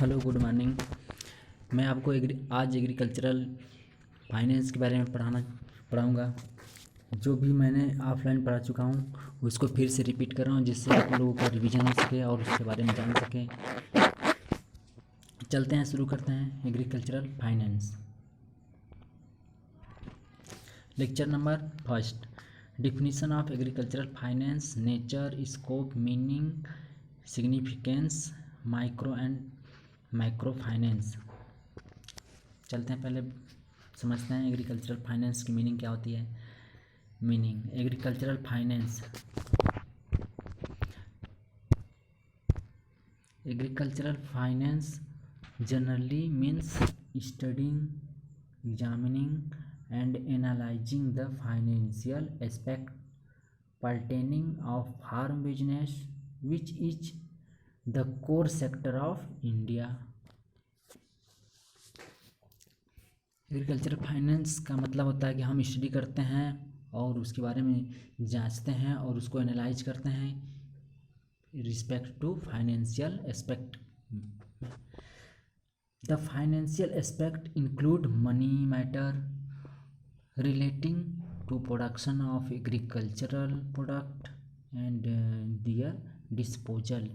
Hello, good morning. मैं आपको आज एग्रीकल्चरल फाइनेंस के बारे में पढ़ाऊँगा। जो भी मैंने ऑफलाइन पढ़ा चुका हूँ उसको फिर से रिपीट कर रहा हूँ, जिससे आप लोगों का रिवीजन हो सके और उसके बारे में जान सकें। चलते हैं, शुरू करते हैं agricultural finance. Lecture number first, definition of agricultural finance, nature, scope, meaning, significance, micro and micro finance. चलते हैं, पहले समझते हैं एग्रीकल्चरल फाइनेंस की मीनिंग क्या होती है। Meaning, agricultural finance generally means studying, examining and analyzing the financial aspect pertaining of farm business, which is the core sector of India. Agricultural finance का मतलब होता है कि हम स्टडी करते हैं और उसके बारे में जांचते हैं और उसको एनालाइज करते हैं respect to financial aspect. The financial aspect include money matter relating to production of agricultural product and their disposal।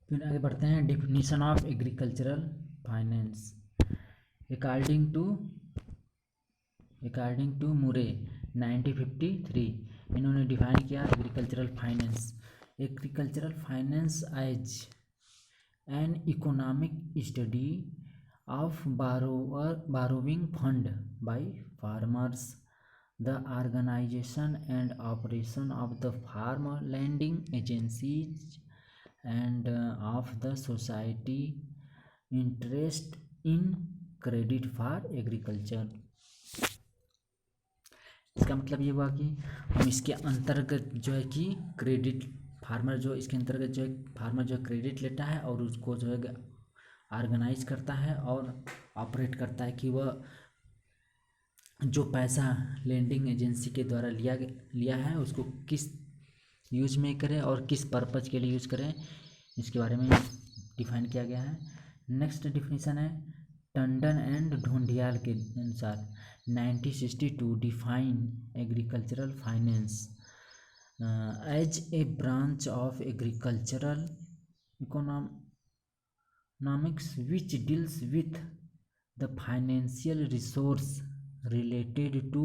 फिर आगे बढ़ते हैं, definition of agricultural finance. According to Murray 1953 इन्होंने डिफाइन किया agricultural finance. Agricultural finance as an economic study of borrowing fund by farmers, the organization and operation of the farm lending agencies and of the society interest in credit for agriculture। इसका मतलब ये हुआ कि हम इसके अंतर्गत जो है कि फार्मर जो है क्रेडिट लेता है और उसको जो है ऑर्गेनाइज करता है और ऑपरेट करता है कि वह जो पैसा लेंडिंग एजेंसी के द्वारा लिया है उसको किस यूज में करें और किस पर्पज के लिए यूज करें, इसके बारे में डिफाइन किया गया है। नेक्स्ट डिफिनीशन है टंडन एंड ढूंढियाल के अनुसार 1962 define agricultural finance as a branch of agricultural economics which deals with the financial resource related to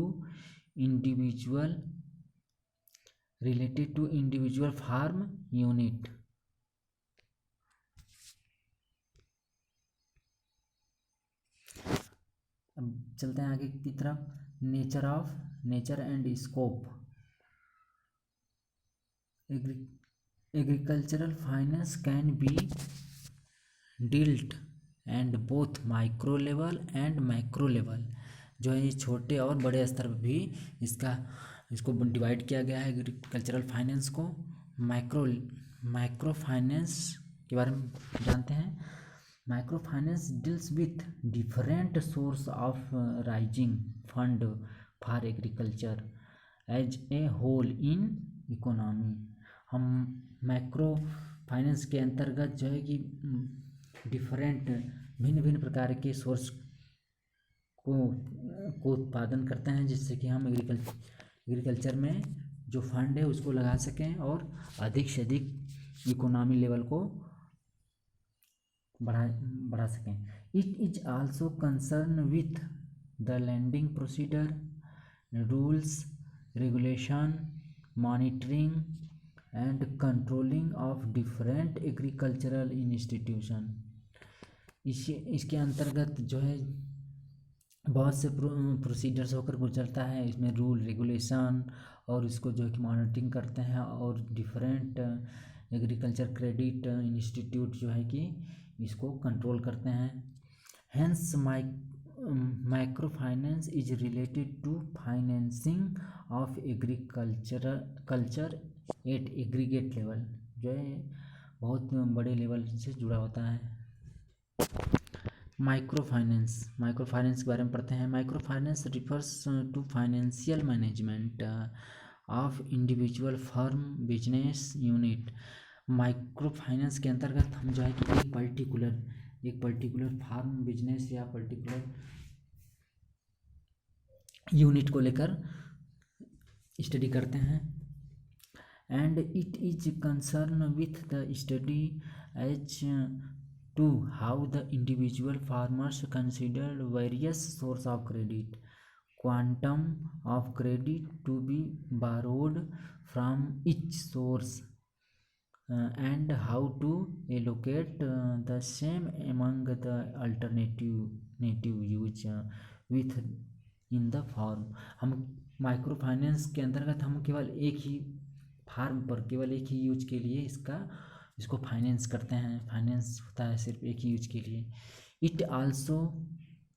individual farm unit। अब चलते हैं आगे की तरफ, nature and scope. Agricultural finance can be dealt and both micro level and macro level, जो है ये छोटे और बड़े स्तर पर भी इसको डिवाइड किया गया है एग्रीकल्चरल फाइनेंस को। माइक्रो फाइनेंस के बारे में जानते हैं। Micro finance deals with different source of raising fund for agriculture as a whole in economy. हम माइक्रो फाइनेंस के अंतर्गत जो है कि भिन्न प्रकार के सोर्स को उत्पादन करते हैं, जिससे कि हम एग्रीकल्चर में जो फंड है उसको लगा सकें और अधिक से अधिक इकोनॉमी लेवल को बढ़ा सकें। It is also concern with the lending procedure, rules, regulation, monitoring and controlling of different agricultural institution. इसके अंतर्गत जो है बहुत से प्रोसीजर्स होकर गुजरता है। इसमें रूल, रेगुलेशन और इसको जो है कि मॉनिटरिंग करते हैं और डिफरेंट एग्रीकल्चर क्रेडिट इंस्टीट्यूट जो है कि इसको कंट्रोल करते हैं। Hence micro finance is related to financing of agriculture at aggregate level, जो है बहुत बड़े लेवल से जुड़ा होता है। माइक्रो फाइनेंस के बारे में पढ़ते हैं। Micro finance refers to financial management of individual firm business unit. Micro finance के अंतर्गत हम जो है कि एक पर्टिकुलर फार्म बिजनेस या पर्टिकुलर यूनिट को लेकर स्टडी करते हैं। And it is concern with the study as to how the individual farmers consider various source of credit, quantum of credit to be borrowed from each source, and how to allocate the same among the alternative use with in the farm। हम micro finance के अंतर्गत हम केवल एक ही farm पर केवल एक ही use के लिए इसको फाइनेंस करते हैं। फाइनेंस होता है सिर्फ एक ही यूज के लिए।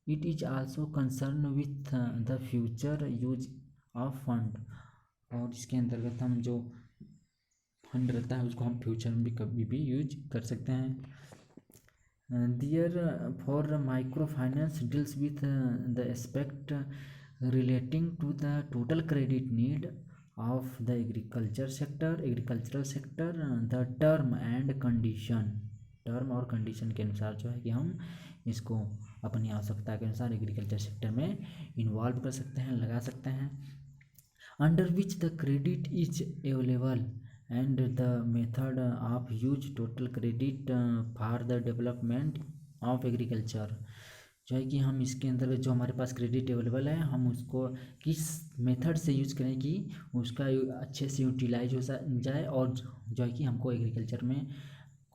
It is also concern with the future use of fund, और इसके अंतर्गत हम जो फंड रहता है उसको हम फ्यूचर में भी कभी भी यूज कर सकते हैं। Therefore micro finance deals with the aspect relating to the total credit need of the agricultural sector, the term और कंडीशन के अनुसार जो है कि हम इसको अपनी आवश्यकता के अनुसार एग्रीकल्चर सेक्टर में इन्वॉल्व कर सकते हैं, लगा सकते हैं। Under which the credit is available and the method of use total credit for the development of agriculture, जो है कि हम इसके अंदर जो हमारे पास क्रेडिट अवेलेबल है हम उसको किस मेथड से यूज करें कि उसका अच्छे से यूटिलाइज हो जाए, और जो है कि हमको एग्रीकल्चर में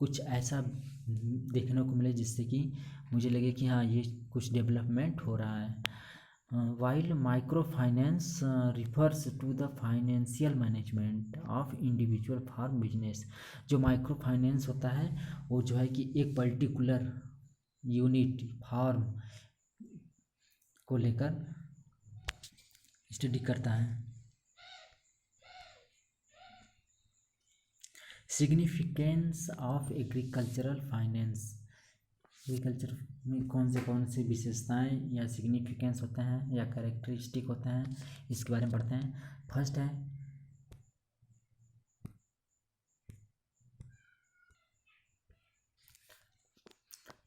कुछ ऐसा देखने को मिले जिससे कि मुझे लगे कि हाँ ये कुछ डेवलपमेंट हो रहा है। While micro finance refers to the financial management of individual farm business, जो माइक्रो फाइनेंस होता है वो जो है कि एक पर्टिकुलर यूनिट फार्म को लेकर स्टडी करता है। Significance of agricultural finance, agriculture में कौन से विशेषताएं या सिग्निफिकेंस होते हैं या कैरेक्टरिस्टिक होते हैं, इसके बारे में पढ़ते हैं।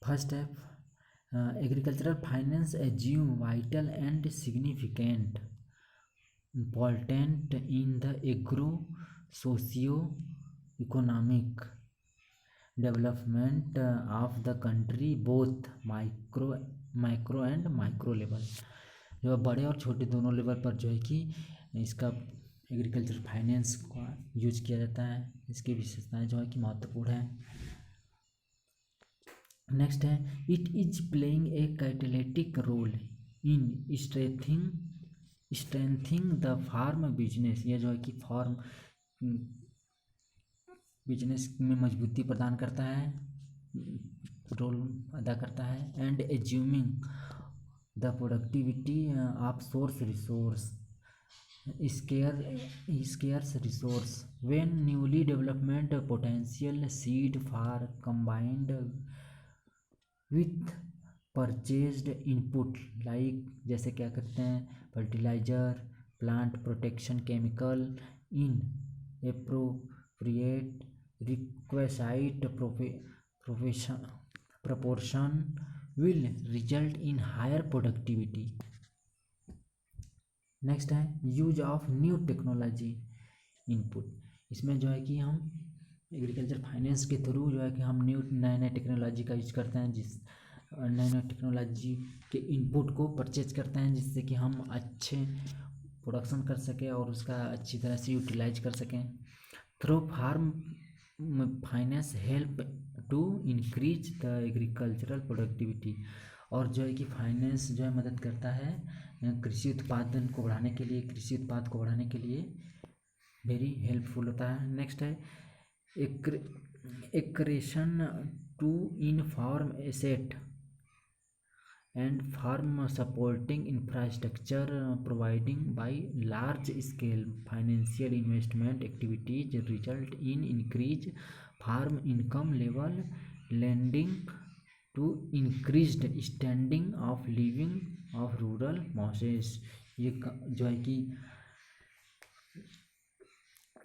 फर्स्ट है agricultural finance assume vital and significant important in the agro socio economic development of the country both micro and micro level, जो बड़े और छोटे दोनों लेवल पर जो है कि इसका एग्रीकल्चर फाइनेंस का यूज किया जाता है। इसकी विशेषताएं जो है कि महत्वपूर्ण है। नेक्स्ट है it is playing a catalytic role in strengthening the farm business, यह जो है कि फार्म बिजनेस में मजबूती प्रदान करता है, रोल अदा करता है। And assuming the productivity of source resource scarce resource when newly development potential seed for combined with purchased input like जैसे क्या करते हैं fertilizer, plant protection chemical in appropriate requisite proportion will result in higher productivity। Next है use of new technology input, इसमें जो है कि हम एग्रीकल्चर फाइनेंस के थ्रू जो है कि हम नए टेक्नोलॉजी का यूज करते हैं, जिस नए टेक्नोलॉजी के इनपुट को परचेज करते हैं जिससे कि हम अच्छे प्रोडक्शन कर सकें और उसका अच्छी तरह से यूटिलाइज कर सकें। Through farm finance help to increase the agricultural productivity, और जो है कि फाइनेंस जो है मदद करता है कृषि उत्पाद को बढ़ाने के लिए वेरी हेल्पफुल होता है। नेक्स्ट है accretion to in farm asset and farm supporting infrastructure providing by large scale financial investment activities result in increase farm income level leading to increased standing of living of rural masses, ये जो है कि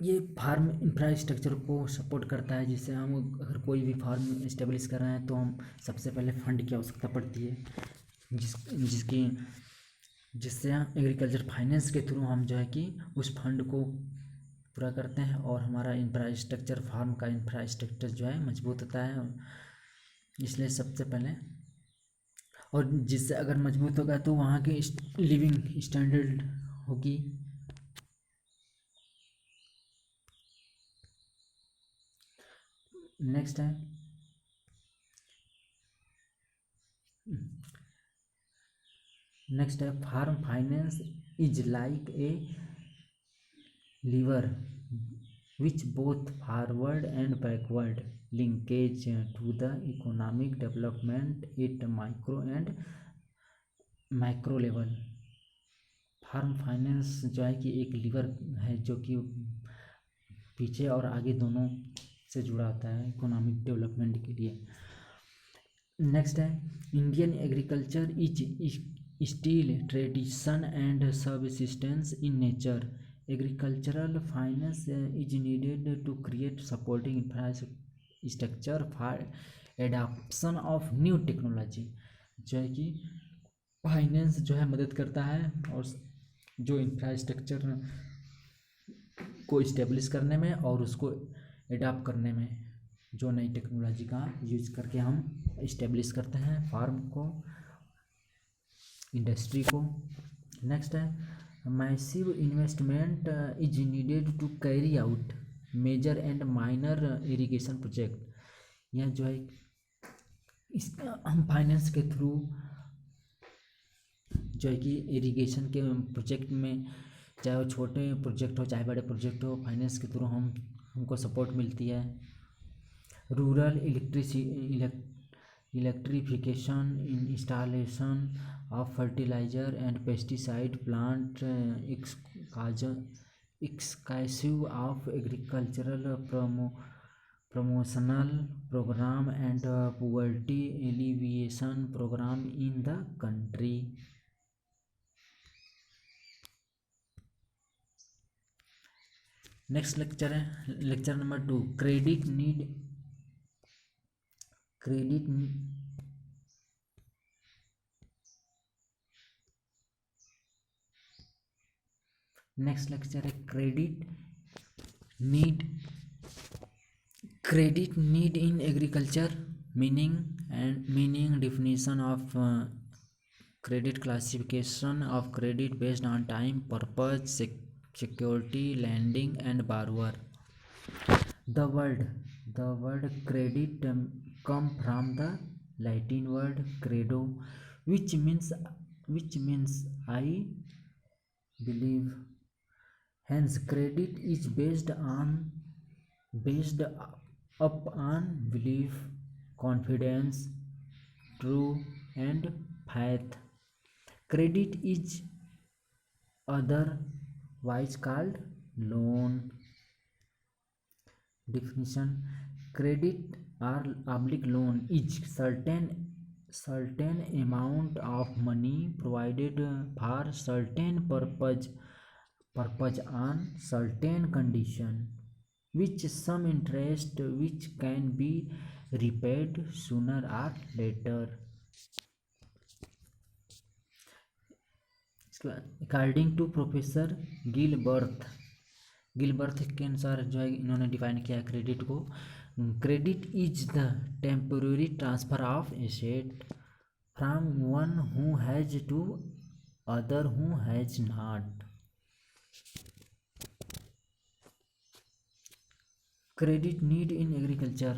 ये farm infrastructure को support करता है, जिससे हम अगर कोई भी फार्म इस्टेब्लिश कर रहे हैं तो हम सबसे पहले फंड की आवश्यकता पड़ती है, जिसकी जिससे हम एग्रीकल्चर फाइनेंस के थ्रू हम जो है कि उस फंड को पूरा करते हैं और हमारा इंफ्रास्ट्रक्चर, फार्म का इंफ्रास्ट्रक्चर जो है मजबूत होता है। इसलिए सबसे पहले, और जिससे अगर मजबूत होगा तो वहाँ की लिविंग स्टैंडर्ड होगी। नेक्स्ट है farm finance is like a lever which both forward and backward linkage to the economic development at micro and macro level। Farm finance जो है कि एक लीवर है जो कि पीछे और आगे दोनों से जुड़ा होता है इकोनॉमिक डेवलपमेंट के लिए। नेक्स्ट है Indian agriculture is still tradition and subsistence in nature. Agricultural finance is needed to create supporting infrastructure for adoption of new technology। जो है कि फाइनेंस जो है मदद करता है और जो इंफ्रास्ट्रक्चर को इस्टेब्लिश करने में और उसको एडाप्ट करने में, जो नई टेक्नोलॉजी का यूज करके हम इस्टेब्लिश करते हैं फार्म को, इंडस्ट्री को। नेक्स्ट है massive investment is needed to carry out major and minor irrigation project। यह जो है इस हम फाइनेंस के थ्रू जो है कि इरिगेशन के प्रोजेक्ट में, चाहे वो छोटे प्रोजेक्ट हो चाहे बड़े प्रोजेक्ट हो, फाइनेंस के थ्रू हमको सपोर्ट मिलती है। Rural electrification, installation of fertilizer and pesticide plant, excessive of agricultural promotional program and poverty alleviation program in the country। Next lecture है लेक्चर नंबर 2, नेक्स्ट लेक्चर है credit need in agriculture, meaning definition of credit, classification of credit based on time, purpose, security, lending and borrower। The word credit come from the Latin word credo, which means I believe। Hence credit is based upon belief, confidence, true and faith। Credit is otherwise called loan। Definition: credit or loan is certain amount of money provided for certain purpose on certain condition, which some interest which can be repaid sooner or later। According to professor Gilbert के अनुसार जो है इन्होंने define किया है credit को। Credit is the temporary transfer of asset from one who has to other who has not. Credit need in agriculture.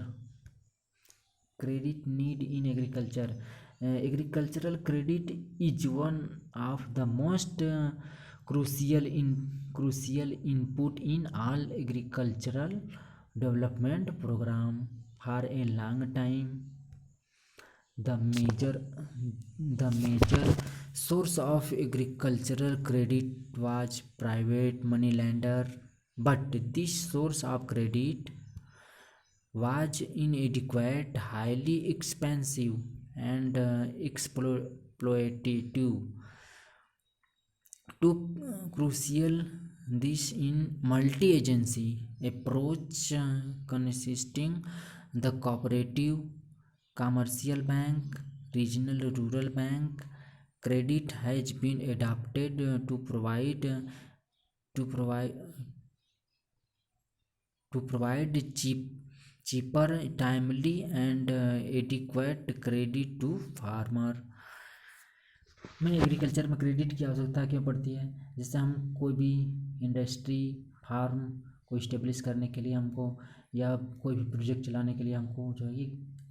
Agricultural credit is one of the most crucial input in all agricultural development program for a long time। The major source of agricultural credit was private money lender, but this source of credit was inadequate, highly expensive and exploitative. Two crucial this in multi-agency approach consisting the cooperative, commercial bank, regional rural bank. Credit has been adapted to provide cheaper, timely and adequate credit to farmer. में agriculture में credit की आवश्यकता क्यों पड़ती है? जैसे हम कोई भी इंडस्ट्री फार्म को इस्टेब्लिश करने के लिए हमको, या कोई भी प्रोजेक्ट चलाने के लिए हमको जो है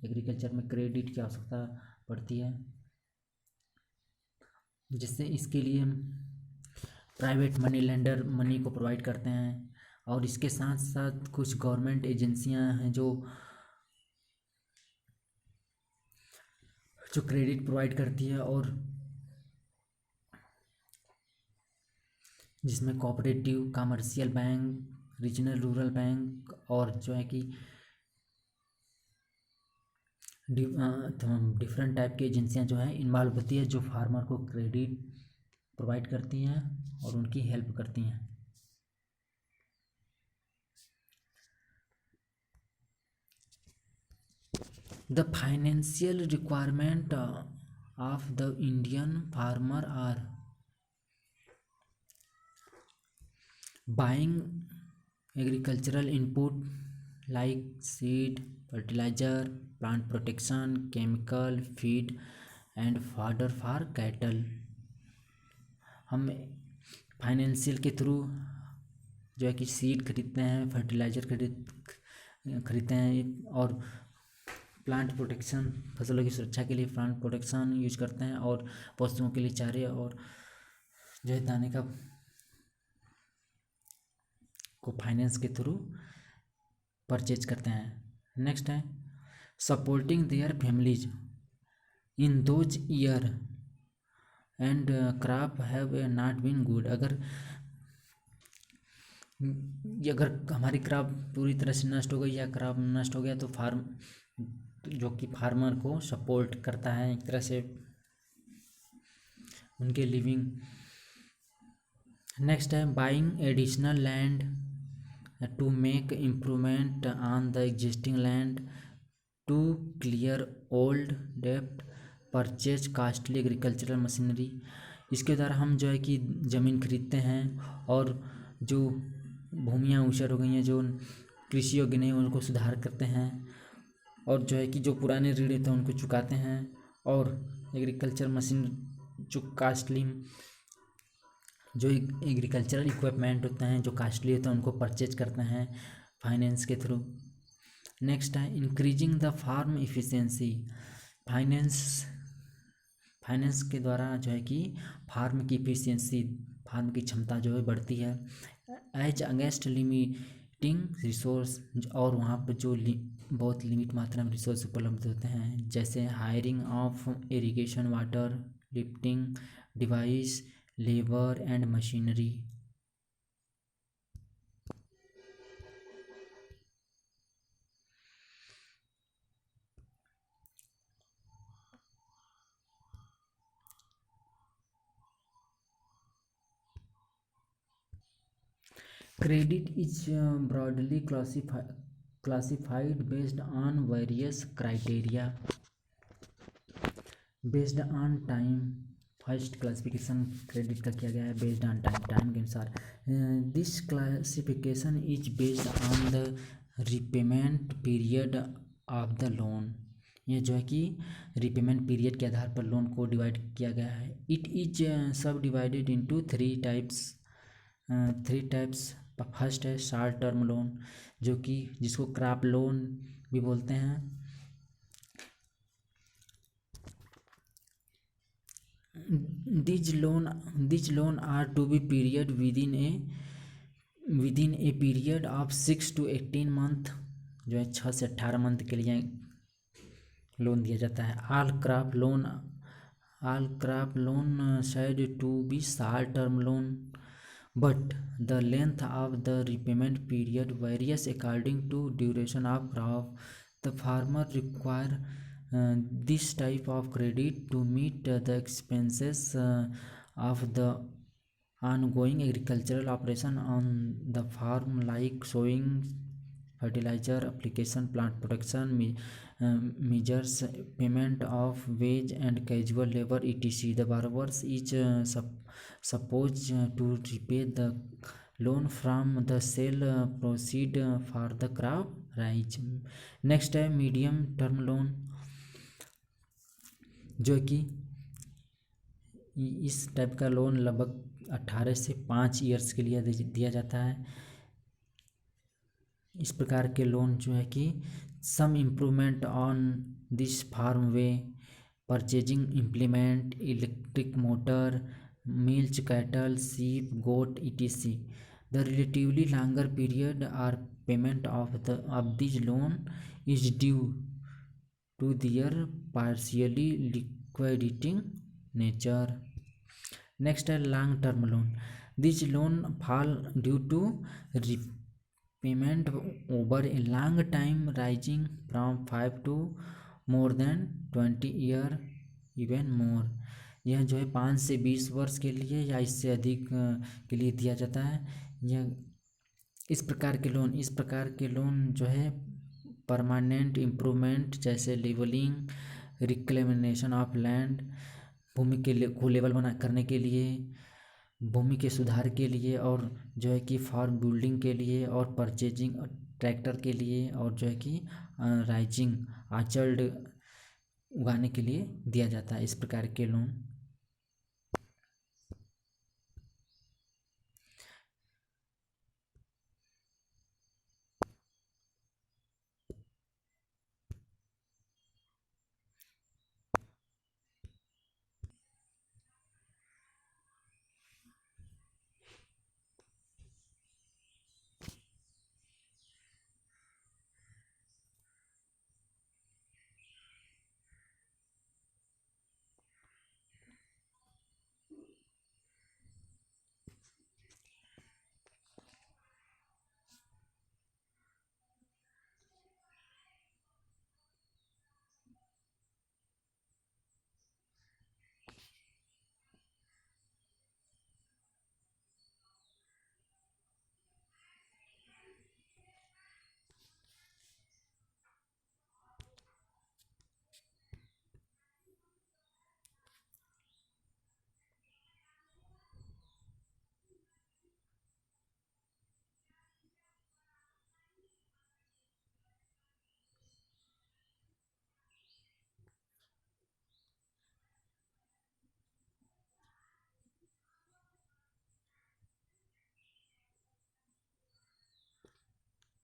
एग्रीकल्चर में क्रेडिट की आवश्यकता पड़ती है, जिससे इसके लिए हम प्राइवेट मनी लेंडर मनी को प्रोवाइड करते हैं। और इसके साथ साथ कुछ गवर्नमेंट एजेंसियां हैं जो क्रेडिट प्रोवाइड करती है, और जिसमें cooperative, commercial bank, regional rural bank और जो है कि डिफरेंट टाइप की एजेंसियां जो हैं इन्वॉल्व होती है, जो फार्मर को क्रेडिट प्रोवाइड करती हैं और उनकी हेल्प करती हैं। The financial requirement of the Indian farmer are buying agricultural input like seed, fertilizer, plant protection, chemical, feed and fodder for cattle. हम फाइनेंशियल के थ्रू जो है कि सीड खरीदते हैं, फर्टिलाइज़र खरीदते हैं, और प्लांट प्रोटेक्शन, फसलों की सुरक्षा के लिए प्लांट प्रोटेक्शन यूज करते हैं, और पशुओं के लिए चारे और जो है दाने को फाइनेंस के थ्रू परचेज करते हैं। नेक्स्ट है supporting their families in those year and crop have not been good. अगर हमारी क्रॉप पूरी तरह से नष्ट हो गई या क्रॉप नष्ट हो गया तो जो कि फार्मर को सपोर्ट करता है एक तरह से उनके लिविंग। नेक्स्ट है buying additional land to make improvement on the existing land to clear old डेप्ट, परचेज कॉस्टली एग्रीकल्चरल मशीनरी। इसके द्वारा हम जो है कि ज़मीन खरीदते हैं और जो भूमियाँ ऊसर हो गई हैं, जो कृषि योग्य नहीं, उनको सुधार करते हैं, और जो है कि जो पुराने ऋण थे उनको चुकाते हैं, और एग्रीकल्चर मशीन जो कास्टली जो एग्रीकल्चरल इक्विपमेंट होते हैं जो कास्टली होते हैं उनको परचेज करते हैं फाइनेंस के थ्रू। नेक्स्ट है increasing the farm efficiency. Finance के द्वारा जो है कि फार्म की इफिशिएंसी, फार्म की क्षमता जो है बढ़ती है। एज अगेंस्ट लिमिटिंग रिसोर्स, और वहाँ पर जो बहुत लिमिट मात्रा में रिसोर्स उपलब्ध होते हैं, जैसे hiring of irrigation water, lifting device, labour and machinery. Credit is broadly classified based on various criteria. Based on time, first classification credit का किया गया है बेस्ड ऑन टाइम के अनुसार। This classification is based on the repayment period of the loan. ये जो है कि रिपेमेंट पीरियड के आधार पर लोन को डिवाइड किया गया है। इट इज सब divided into three types. First है शॉर्ट टर्म लोन, जो कि जिसको क्रॉप लोन भी बोलते हैं। These loan are to be period within a period of 6 to 18 month, जो है 6 से 18 मंथ के लिए लोन दिया जाता है। All crop loan said to be short term loan, but the length of the repayment period varies according to duration of crop. The farmer require this type of credit to meet the expenses of ongoing agricultural operation on the farm like sowing, fertilizer application, plant protection measures, payment of wage and casual labor, etc. The borrowers is supposed to repay the loan from the sale proceed for the crop rise. Next है medium term loan, जो कि इस type का loan लगभग 18 से 5 years के लिए दिया जाता है। इस प्रकार के लोन जो है कि some improvement on this farm way, purchasing implement, electric motor, milch cattle, sheep, goat, etc. The relatively longer period or payment of this loan is due to their partially liquidating nature. Next है long term loan. This loan fall due to repayment over a long time ranging from 5 to more than 20 year even more. यह जो है 5 से 20 वर्ष के लिए या इससे अधिक के लिए दिया जाता है। यह इस प्रकार के लोन जो है परमानेंट इम्प्रूवमेंट जैसे लेवलिंग, रिक्लेमेशन ऑफ लैंड, भूमि को लेवल करने के लिए, भूमि के सुधार के लिए, और जो है कि फार्म बिल्डिंग के लिए, और परचेजिंग ट्रैक्टर के लिए, और जो है कि राइजिंग आर्चर्ड उगाने के लिए दिया जाता है इस प्रकार के लोन।